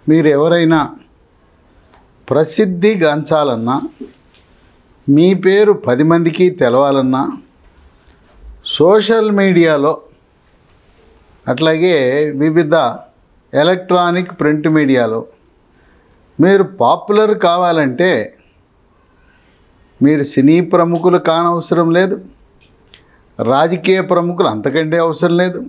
మీరు ఎవరైనా ప్రసిద్ధి గాంచాలన్నా, మీ పేరు 10 మందికి తెలవాలన్నా సోషల్ మీడియాలో, అట్లాగే వివిధ ఎలక్ట్రానిక్ ప్రింట్ మీడియాలో మీరు పాపులర్ కావాలంటే మీరు సినీ ప్రముఖులు కానవసరం లేదు, రాజకీయ ప్రముఖులు అంతకంటే అవసరం లేదు,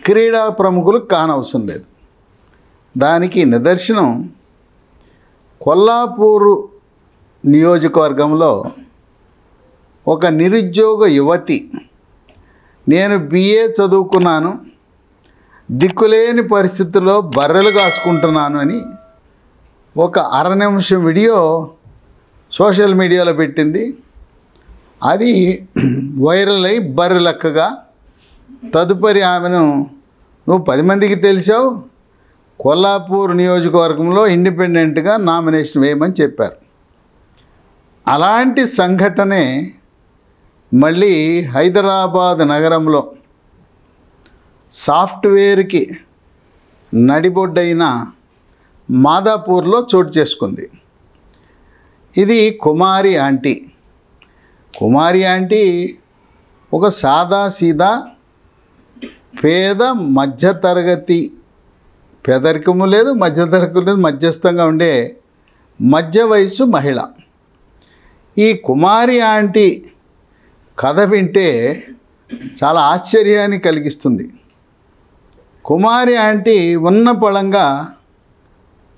క్రీడా ప్రముఖులు కానవసరం లేదు. దానికి నిదర్శనం కొల్లాపూరు నియోజకవర్గంలో ఒక నిరుద్యోగ యువతి, నేను BA చదువుకున్నాను, దిక్కులేని పరిస్థితుల్లో బర్రెలు కాసుకుంటున్నాను అని ఒక 1/2 నిమిషం వీడియో సోషల్ మీడియాలో పెట్టింది. అది వైరల్ అయి బర్రెలెక్కగా తదుపరి ఆమెను, నువ్వు 10 మందికి తెలిసావు, కొల్లాపూర్ నియోజకవర్గంలో ఇండిపెండెంట్గా నామినేషన్ వేయమని చెప్పారు. అలాంటి సంఘటనే మళ్ళీ హైదరాబాద్ నగరంలో సాఫ్ట్వేర్కి నడిబొడ్డైన మాదాపూర్లో చోటు చేసుకుంది. ఇది కుమారి ఆంటీ. కుమారి ఆంటీ ఒక సాదాసీదా పేద మధ్యతరగతి, పేదరికము లేదు, మధ్యతరగతి లేదు, మధ్యస్థంగా ఉండే మధ్య వయసు మహిళ. ఈ కుమారి ఆంటీ కథ వింటే చాలా ఆశ్చర్యాన్ని కలిగిస్తుంది. కుమారి ఆంటీ ఉన్న పళంగా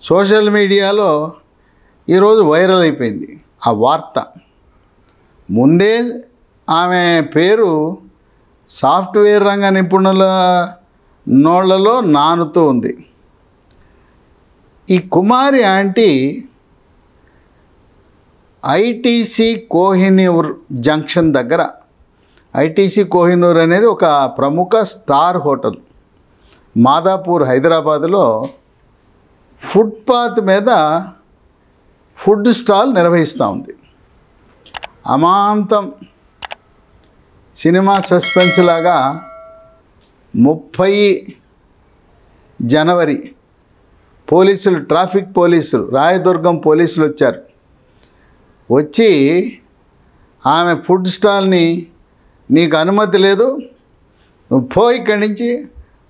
సోషల్ మీడియాలో ఈరోజు వైరల్ అయిపోయింది ఆ వార్త. ముందే ఆమె పేరు సాఫ్ట్వేర్ రంగ నిపుణుల నోళ్లలో నానుతూ ఉంది. ఈ కుమారి ఆంటీ ఐటీసీ కోహినూర్ జంక్షన్ దగ్గర, ఐటీసీ కోహినూర్ అనేది ఒక ప్రముఖ స్టార్ హోటల్ మాదాపూర్ హైదరాబాదులో ఫుట్పాత్ మీద ఫుడ్ స్టాల్ నిర్వహిస్తూ ఉంది. అమాంతం సినిమా సస్పెన్స్ లాగా 30 జనవరి పోలీసులు, ట్రాఫిక్ పోలీసులు, రాయదుర్గం పోలీసులు వచ్చారు. వచ్చి ఆమె ఫుడ్ స్టాల్ని, నీకు అనుమతి లేదు, నువ్వు పో, ఇక్కడి నుంచి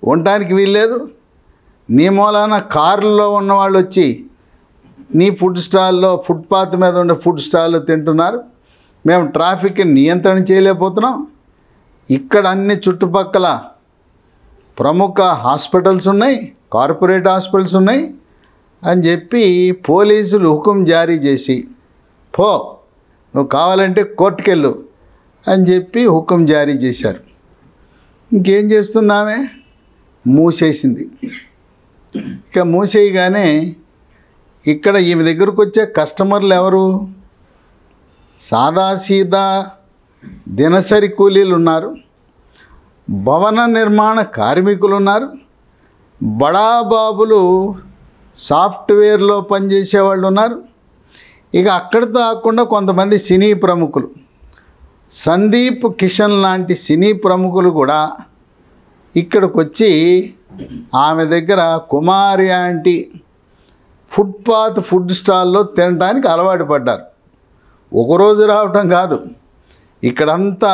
ఉండటానికి వీల్లేదు, నీ మూలాన కారులో ఉన్నవాళ్ళు వచ్చి నీ ఫుడ్ స్టాల్లో, ఫుట్పాత్ మీద ఉండే ఫుడ్ స్టాల్లో తింటున్నారు, మేము ట్రాఫిక్ని నియంత్రణ చేయలేకపోతున్నాం, ఇక్కడ అన్ని చుట్టుపక్కల ప్రముఖ హాస్పిటల్స్ ఉన్నాయి, కార్పొరేట్ హాస్పిటల్స్ ఉన్నాయి అని చెప్పి పోలీసులు హుకుం జారీ చేసి, పో, నువ్వు కావాలంటే కోర్టుకెళ్ళు అని చెప్పి హుకుం జారీ చేశారు. ఇంకేం చేస్తుంది ఆమె? మూసేసింది. ఇక మూసేయగానే ఇక్కడ ఈమె దగ్గరకు వచ్చే కస్టమర్లు ఎవరు? సాదాసీదా దినసరి కూలీలు ఉన్నారు, భవన నిర్మాణ కార్మికులు ఉన్నారు, బడాబాబులు సాఫ్ట్వేర్లో పనిచేసే వాళ్ళు ఉన్నారు. ఇక అక్కడితో కాకుండా కొంతమంది సినీ ప్రముఖులు, సందీప్ కిషన్ లాంటి సినీ ప్రముఖులు కూడా ఇక్కడికి వచ్చి ఆమె దగ్గర కుమారి ఆంటీ ఫుట్పాత్ ఫుడ్ స్టాల్లో తినడానికి అలవాటు పడ్డారు. ఒకరోజు రావటం కాదు, ఇక్కడంతా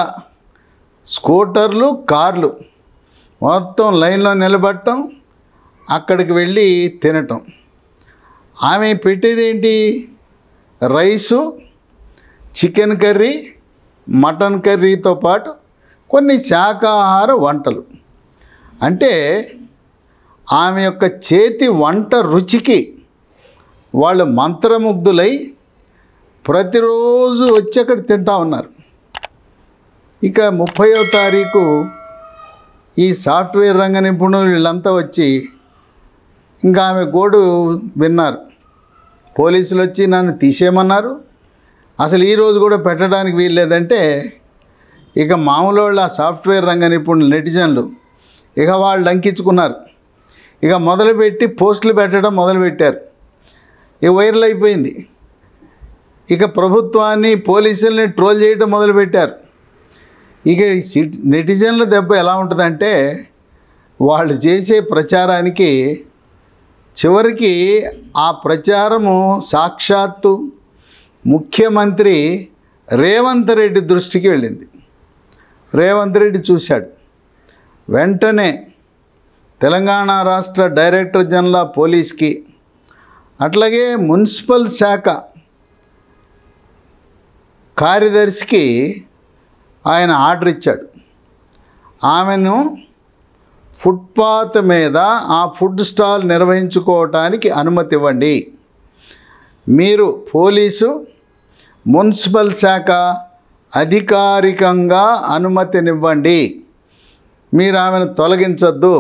స్కూటర్లు, కార్లు మొత్తం లైన్లో నిలబడటం, అక్కడికి వెళ్ళి తినటం. ఆమె పెట్టేదేంటి? రైసు, చికెన్ కర్రీ, మటన్ కర్రీతో పాటు కొన్ని శాకాహార వంటలు. అంటే ఆమె యొక్క చేతి వంట రుచికి వాళ్ళు మంత్రముగ్ధులై ప్రతిరోజు వచ్చి అక్కడ తింటా ఉన్నారు. ఇక 30వ తారీఖు ఈ సాఫ్ట్వేర్ రంగ నిపుణులు వీళ్ళంతా వచ్చి ఇంకా ఆమె గోడు విన్నారు. పోలీసులు వచ్చి నన్ను తీసేయమన్నారు, అసలు ఈరోజు కూడా పెట్టడానికి వీల్లేదంటే ఇక మామూలు వాళ్ళు, ఆ సాఫ్ట్వేర్ రంగ నిపుణులు, నెటిజన్లు ఇక వాళ్ళు లంకించుకున్నారు. ఇక మొదలుపెట్టి పోస్టులు పెట్టడం మొదలుపెట్టారు. ఇక వైరల్ అయిపోయింది. ఇక ప్రభుత్వాన్ని, పోలీసుల్ని ట్రోల్ చేయడం మొదలుపెట్టారు. ఇక నెటిజన్ల దెబ్బ ఎలా ఉంటుందంటే వాళ్ళు చేసే ప్రచారానికి చివరికి ఆ ప్రచారము సాక్షాత్తు ముఖ్యమంత్రి రేవంత్ రెడ్డి దృష్టికి వెళ్ళింది. రేవంత్ రెడ్డి చూశాడు. వెంటనే తెలంగాణ రాష్ట్ర డైరెక్టర్ జనరల్ ఆఫ్ పోలీస్కి, అట్లాగే మున్సిపల్ శాఖ కార్యదర్శికి ఆయన ఆర్డర్ ఇచ్చాడు. ఆమెను ఫుట్పాత్ మీద ఆ ఫుడ్ స్టాల్ నిర్వహించుకోవటానికి అనుమతి ఇవ్వండి. మీరు పోలీసు, మున్సిపల్ శాఖ అధికారికంగా అనుమతినివ్వండి, మీరు ఆమెను తొలగించద్దు,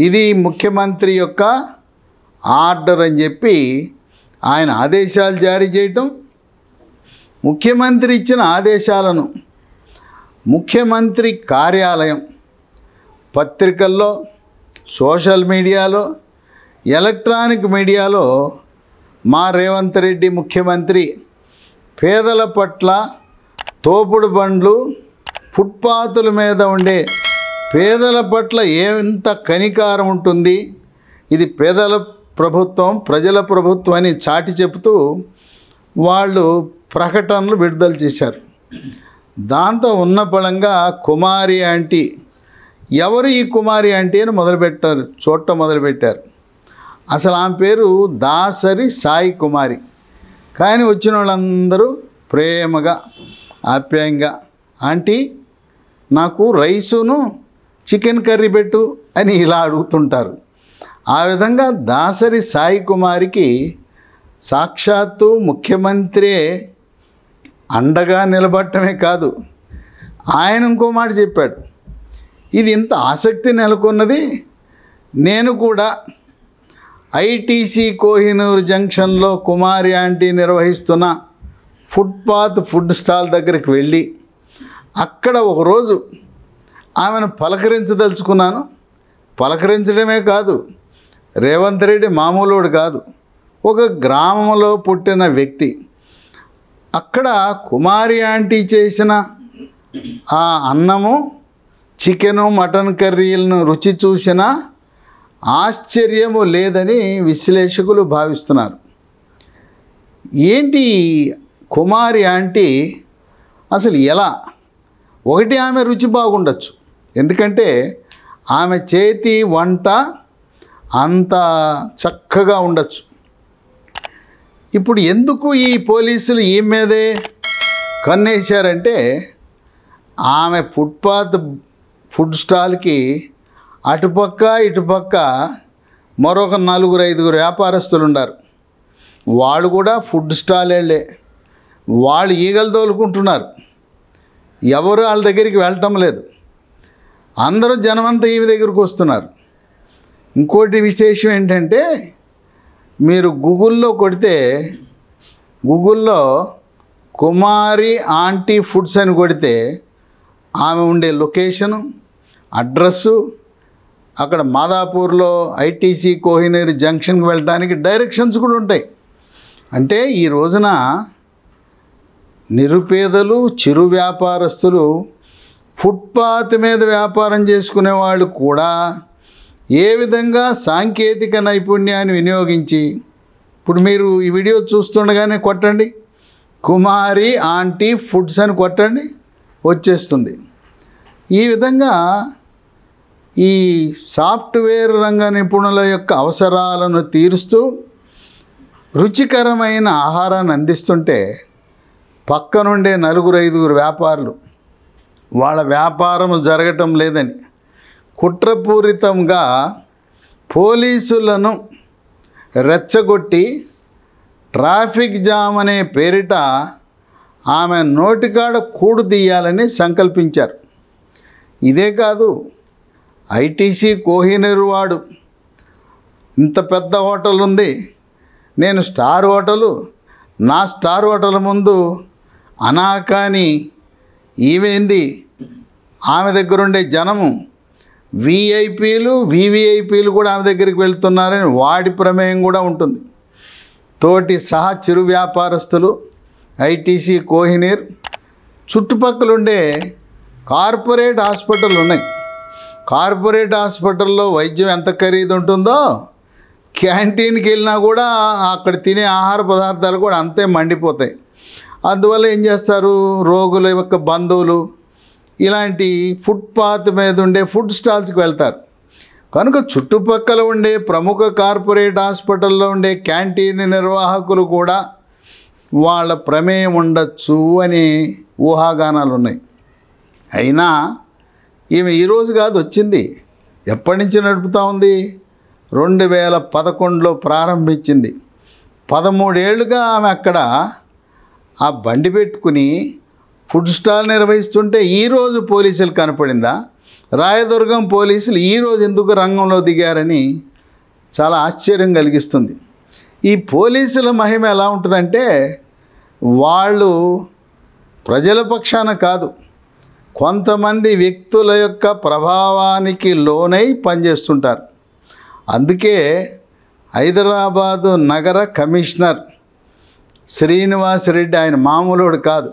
ఇది ముఖ్యమంత్రి యొక్క ఆర్డర్ అని చెప్పి ఆయన ఆదేశాలు జారీ చేయటం, ముఖ్యమంత్రి ఇచ్చిన ఆదేశాలను ముఖ్యమంత్రి కార్యాలయం పత్రికల్లో, సోషల్ మీడియాలో, ఎలక్ట్రానిక్ మీడియాలో మా రేవంత్ రెడ్డి ముఖ్యమంత్రి పేదల పట్ల, తోపుడు బండ్లు, ఫుట్పాతుల మీద ఉండే పేదల పట్ల ఎంత కనికారం ఉంటుంది, ఇది పేదల ప్రభుత్వం, ప్రజల ప్రభుత్వం అని చాటి చెబుతూ వాళ్ళు ప్రకటనలు విడుదల చేశారు. దాంతో ఉన్న బలంగా కుమారి ఆంటీ, ఎవరు ఈ కుమారి ఆంటీ అని చూడటం మొదలుపెట్టారు. అసలు ఆమె పేరు దాసరి సాయి కుమారి. కానీ వచ్చిన వాళ్ళందరూ ప్రేమగా, ఆప్యాయంగా, ఆంటీ నాకు రైసును చికెన్ కర్రీ పెట్టు అని ఇలా అడుగుతుంటారు. ఆ విధంగా దాసరి సాయి కుమారికి సాక్షాత్తు ముఖ్యమంత్రి అండగా నిలబడటమే కాదు, ఆయన ఇంకో మాట చెప్పాడు. ఇది ఇంత ఆసక్తి నెలకొన్నది, నేను కూడా ఐటీసీ కోహినూర్ జంక్షన్లో కుమారి ఆంటీ నిర్వహిస్తున్న ఫుట్పాత్ ఫుడ్ స్టాల్ దగ్గరికి వెళ్ళి అక్కడ ఒకరోజు ఆమెను పలకరించదలుచుకున్నాను. పలకరించడమే కాదు, రేవంత్ రెడ్డి మామూలుడు కాదు, ఒక గ్రామంలో పుట్టిన వ్యక్తి. అక్కడ కుమారి ఆంటీ చేసిన ఆ అన్నము, చికెను, మటన్ కర్రీలను రుచి చూసిన ఆశ్చర్యము లేదని విశ్లేషకులు భావిస్తున్నారు. ఏంటి కుమారి ఆంటీ అసలు ఎలా? ఒకటి, ఆమె రుచి బాగుండొచ్చు, ఎందుకంటే ఆమె చేతి వంట అంత చక్కగా ఉండొచ్చు. ఇప్పుడు ఎందుకు ఈ పోలీసులు ఈ మీదే కన్నేశారంటే, ఆమె ఫుట్పాత్ ఫుడ్ స్టాల్కి అటుపక్క ఇటుపక్క మరొక 4-5 వ్యాపారస్తులు ఉన్నారు. వాళ్ళు కూడా ఫుడ్ స్టాల్ వెళ్ళే, వాళ్ళు ఈగలు తోలుకుంటున్నారు. ఎవరు వాళ్ళ దగ్గరికి వెళ్ళటం లేదు. అందరూ జనమంతా ఈమె దగ్గరకు వస్తున్నారు. ఇంకోటి విశేషం ఏంటంటే, మీరు గూగుల్లో కొడితే, గూగుల్లో కుమారి ఆంటీ ఫుడ్స్ అని కొడితే ఆమె ఉండే లొకేషను, అడ్రస్సు, అక్కడ మాదాపూర్లో ఐటీసీ కోహినూర్ జంక్షన్కి వెళ్ళడానికి డైరెక్షన్స్ కూడా ఉంటాయి. అంటే ఈ రోజున నిరుపేదలు, చిరు వ్యాపారస్తులు, ఫుట్పాత్ మీద వ్యాపారం చేసుకునే వాళ్ళు కూడా ఏ విధంగా సాంకేతిక నైపుణ్యాన్ని వినియోగించి, ఇప్పుడు మీరు ఈ వీడియో చూస్తుండగానే కొట్టండి కుమారి ఆంటీ ఫుడ్స్ అని కొట్టండి, వచ్చేస్తుంది. ఈ విధంగా ఈ సాఫ్ట్వేర్ రంగ నిపుణుల యొక్క అవసరాలను తీరుస్తూ రుచికరమైన ఆహారాన్ని అందిస్తుంటే పక్కనుండే 4-5 వ్యాపారులు వాళ్ళ వ్యాపారం జరగటం లేదని కుట్రపూరితంగా పోలీసులను రెచ్చగొట్టి ట్రాఫిక్ జామ్ అనే పేరిట ఆమె నోటికాడ కూడు తీయాలని సంకల్పించారు. ఇదే కాదు, ఐటీసీ కోహినూర్ వాడు ఇంత పెద్ద హోటల్ ఉంది, నేను స్టార్ హోటలు, నా స్టార్ హోటల్ ముందు అనాకాని ఈవేంది, ఆమె దగ్గరుండే జనము వీఐపీలు, వివిఐపీలు కూడా ఆమె దగ్గరికి వెళ్తున్నారని వాడి ప్రమేయం కూడా ఉంటుంది. తోటి సహా చిరు వ్యాపారస్తులు, ఐటీసీ కోహినూర్ చుట్టుపక్కలుండే కార్పొరేట్ హాస్పిటల్ ఉన్నాయి. కార్పొరేట్ హాస్పిటల్లో వైద్యం ఎంత ఖరీదు ఉంటుందో క్యాంటీన్కి వెళ్ళినా కూడా అక్కడ తినే ఆహార పదార్థాలు కూడా అంతే మండిపోతాయి. అందువల్ల ఏం చేస్తారు, రోగుల యొక్క బంధువులు ఇలాంటి ఫుట్పాత్ మీద ఉండే ఫుడ్ స్టాల్స్కి వెళ్తారు. కనుక చుట్టుపక్కల ఉండే ప్రముఖ కార్పొరేట్ హాస్పిటల్లో ఉండే క్యాంటీన్ నిర్వాహకులు కూడా వాళ్ళ ప్రమేయం ఉండొచ్చు అని ఊహాగానాలు ఉన్నాయి. అయినా ఈమె ఈరోజు కాదు వచ్చింది, ఎప్పటి నుంచి నడుపుతూ ఉంది, 2011లో ప్రారంభించింది. 13 ఏళ్ళుగా ఆమె అక్కడ ఆ బండి పెట్టుకుని ఫుడ్ స్టాల్ నిర్వహిస్తుంటే ఈరోజు పోలీసులు కనపడిందా? రాయదుర్గం పోలీసులు ఈరోజు ఎందుకు రంగంలో దిగారని చాలా ఆశ్చర్యం కలిగిస్తుంది. ఈ పోలీసుల మహిమ ఎలా ఉంటుందంటే, వాళ్ళు ప్రజల పక్షాన కాదు, కొంతమంది వ్యక్తుల యొక్క ప్రభావానికి లోనై పనిచేస్తుంటారు. అందుకే హైదరాబాదు నగర కమిషనర్ శ్రీనివాస్ రెడ్డి ఆయన మామూలుడు కాదు.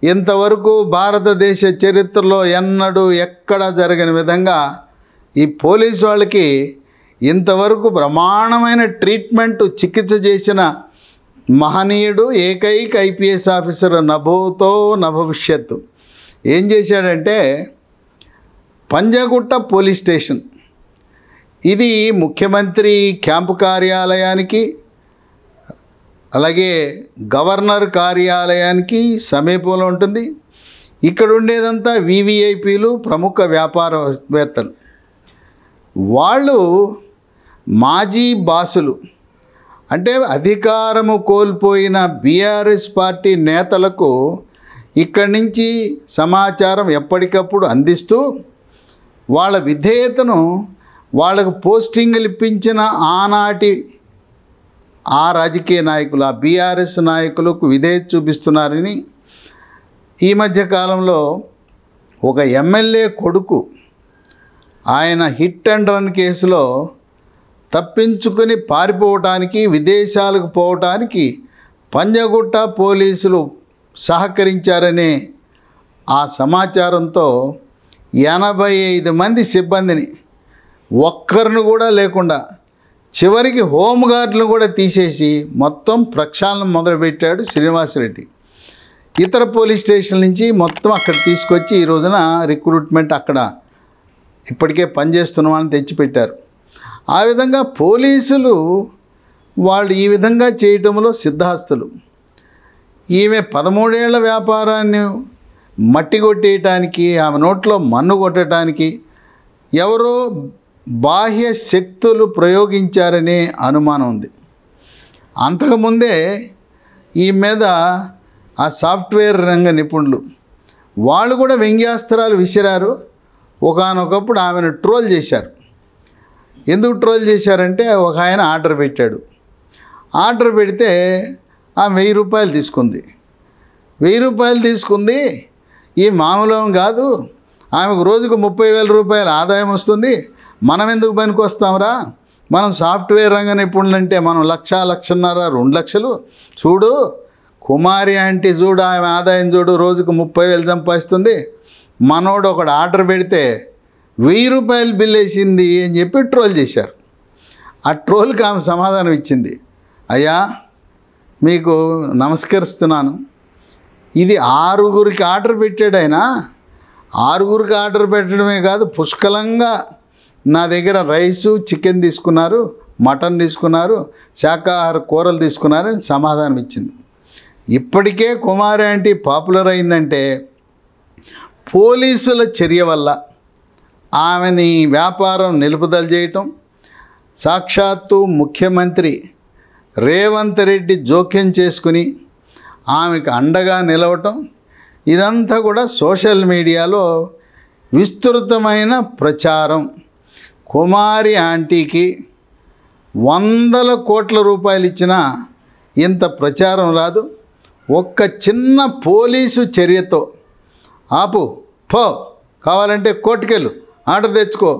ఇంతవరకు భారతదేశ చరిత్రలో ఎన్నడూ ఎక్కడ జరగని విధంగా ఈ పోలీసు వాళ్ళకి ఇంతవరకు బ్రహ్మాండమైన ట్రీట్మెంట్ చికిత్స చేసిన మహనీయుడు ఏకైక ఐపీఎస్ ఆఫీసర్ నభూతో నభవిష్యత్తు. ఏం చేశాడంటే, పంజాగుట్ట పోలీస్ స్టేషన్, ఇది ముఖ్యమంత్రి క్యాంపు కార్యాలయానికి అలాగే గవర్నర్ కార్యాలయానికి సమీపంలో ఉంటుంది. ఇక్కడ ఉండేదంతా వివిఐపీలు, ప్రముఖ వ్యాపారవేత్తలు. వాళ్ళు మాజీ బాసులు, అంటే అధికారము కోల్పోయిన బీఆర్ఎస్ పార్టీ నేతలకు ఇక్కడి నుంచి సమాచారం ఎప్పటికప్పుడు అందిస్తూ వాళ్ళ విధేయతను, వాళ్ళకు పోస్టింగ్లు ఇప్పించిన ఆనాటి ఆ రాజకీయ నాయకులు, ఆ బీఆర్ఎస్ నాయకులకు విధేయత చూపిస్తున్నారని ఈ మధ్యకాలంలో ఒక ఎమ్మెల్యే కొడుకు ఆయన హిట్ అండ్ రన్ కేసులో తప్పించుకుని పారిపోవటానికి, విదేశాలకు పోవటానికి పంజగుట్ట పోలీసులు సహకరించారనే ఆ సమాచారంతో 85 మంది సిబ్బందిని ఒక్కరిని కూడా లేకుండా చివరికి హోంగార్డులను కూడా తీసేసి మొత్తం ప్రక్షాళన మొదలుపెట్టాడు శ్రీనివాసరెడ్డి. ఇతర పోలీస్ స్టేషన్ నుంచి మొత్తం అక్కడ తీసుకొచ్చి ఈ రోజున రిక్రూట్మెంట్ అక్కడ ఇప్పటికే పనిచేస్తున్నామని తెచ్చిపెట్టారు. ఆ విధంగా పోలీసులు వాళ్ళు ఈ విధంగా చేయటంలో సిద్ధహస్తులు. ఈమె 13 ఏళ్ల వ్యాపారాన్ని మట్టి కొట్టేయటానికి, ఆమె నోట్లో మన్ను కొట్టడానికి ఎవరో బాహ్య శక్తులు ప్రయోగించారనే అనుమానం ఉంది. అంతకుముందే ఈ మీద ఆ సాఫ్ట్వేర్ రంగ నిపుణులు వాళ్ళు కూడా వ్యంగ్యాస్త్రాలు విసిరారు. ఒకానొకప్పుడు ఆమెను ట్రోల్ చేశారు. ఎందుకు ట్రోల్ చేశారంటే, ఒక ఆయన ఆర్డర్ పెట్టాడు. ఆర్డర్ పెడితే ఆమె 1000 రూపాయలు తీసుకుంది. 1000 రూపాయలు తీసుకుంది, ఈ మామూలు కాదు, ఆమెకు రోజుకు 30,000 రూపాయల ఆదాయం వస్తుంది. మనం ఎందుకు పనికి వస్తాంరా, మనం సాఫ్ట్వేర్ రంగ నిపుణులు అంటే మనం 1,00,000, 1,50,000, 2 లక్షలు. చూడు కుమారి ఆంటీ చూడు, ఆమె ఆదాయం చూడు, రోజుకు 30,000 సంపాదిస్తుంది. మనోడు ఒకడు ఆర్డర్ పెడితే 1000 రూపాయలు బిల్ వేసింది అని చెప్పి ట్రోల్ చేశారు. ఆ ట్రోల్కి ఆమె సమాధానం ఇచ్చింది, అయ్యా మీకు నమస్కరిస్తున్నాను, ఇది 6గురికి ఆర్డర్ పెట్టాడు ఆయన. 6గురికి ఆర్డర్ పెట్టడమే కాదు, పుష్కలంగా నా దగ్గర రైసు, చికెన్ తీసుకున్నారు, మటన్ తీసుకున్నారు, శాకాహార కూరలు తీసుకున్నారని సమాధానం ఇచ్చింది. ఇప్పటికే కుమారి ఆంటీ పాపులర్ అయిందంటే పోలీసుల చర్య వల్ల ఆమెని వ్యాపారం నిలుపుదల చేయటం, సాక్షాత్తు ముఖ్యమంత్రి రేవంత్ రెడ్డి జోక్యం చేసుకుని ఆమెకు అండగా నిలవటం, ఇదంతా కూడా సోషల్ మీడియాలో విస్తృతమైన ప్రచారం. కుమారి ఆంటీకి 100 కోట్ల రూపాయలు ఇచ్చినా ఇంత ప్రచారం రాదు. ఒక్క చిన్న పోలీసు చర్యతో ఆపు, పో, కావాలంటే కోర్టుకెళ్ళు, ఆర్డర్ తెచ్చుకో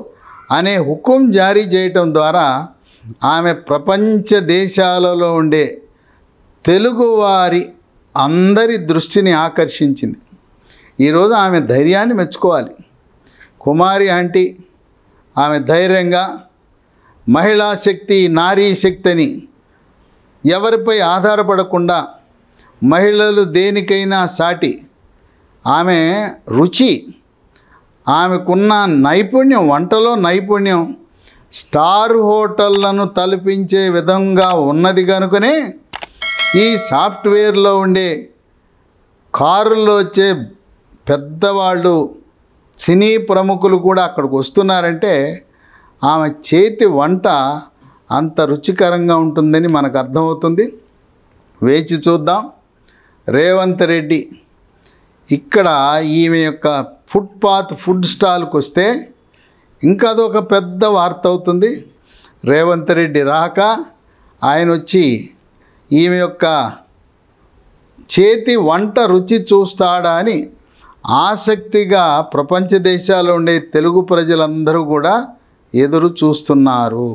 అనే హుకుం జారీ చేయటం ద్వారా ఆమె ప్రపంచ దేశాలలో ఉండే తెలుగువారి అందరి దృష్టిని ఆకర్షించింది. ఈరోజు ఆమె ధైర్యాన్ని మెచ్చుకోవాలి. కుమారి ఆంటీ ఆమె ధైర్యంగా మహిళా శక్తి, నారీ శక్తి అని ఎవరిపై ఆధారపడకుండా మహిళలు దేనికైనా సాటి. ఆమె రుచి, ఆమెకున్న నైపుణ్యం, వంటలో నైపుణ్యం స్టార్ హోటళ్లను తలపించే విధంగా ఉన్నది కనుకనే ఈ సాఫ్ట్వేర్లో ఉండే కారుల్లో వచ్చే పెద్దవాళ్ళు, సినీ ప్రముఖులు కూడా అక్కడికి వస్తున్నారంటే ఆమె చేతి వంట అంత రుచికరంగా ఉంటుందని మనకు అర్థమవుతుంది. వేచి చూద్దాం. రేవంత్ రెడ్డి ఇక్కడ ఈమె యొక్క ఫుడ్ స్టాల్కి వస్తే ఇంకా అదొక పెద్ద వార్త అవుతుంది. రేవంత్ రెడ్డి రాక ఆయన వచ్చి ఈమె యొక్క చేతి వంట రుచి చూస్తాడా అని ఆసక్తిగా ప్రపంచ దేశాల్లో ఉండే తెలుగు ప్రజలందరూ కూడా ఎదురు చూస్తున్నారు.